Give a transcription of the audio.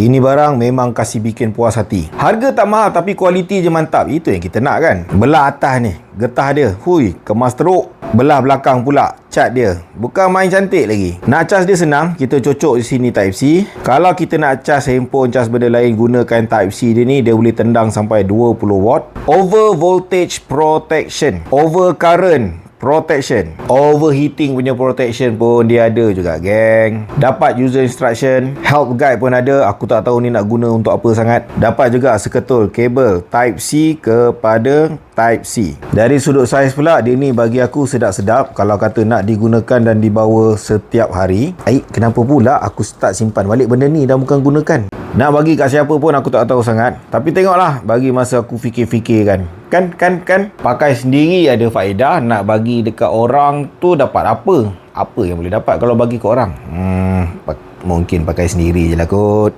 Ini barang memang kasih bikin puas hati. Harga tak mahal tapi kualiti je mantap. Itu yang kita nak kan. Belah atas ni, getah dia, hui, kemas teruk. Belah belakang pula, cat dia bukan main cantik lagi. Nak cas dia senang. Kita cocok di sini Type-C. Kalau kita nak cas handphone, cas benda lain, gunakan Type-C dia ni. Dia boleh tendang sampai 20 watt. Over voltage protection, over current protection, overheating punya protection pun dia ada juga geng. Dapat user instruction, help guide pun ada. Aku tak tahu ni nak guna untuk apa sangat. Dapat juga seketul kabel Type-C kepada Type-C. Dari sudut saiz pula, dia ni bagi aku sedap-sedap. Kalau kata nak digunakan dan dibawa setiap hari. Kenapa pula aku start simpan balik benda ni dah bukan gunakan? Nak bagi kat siapa pun aku tak tahu sangat. Tapi tengoklah, bagi masa aku fikir-fikir kan. Kan pakai sendiri ada faedah. Nak bagi dekat orang tu dapat apa? Apa yang boleh dapat kalau bagi ke orang? Mungkin pakai sendiri je lah kot.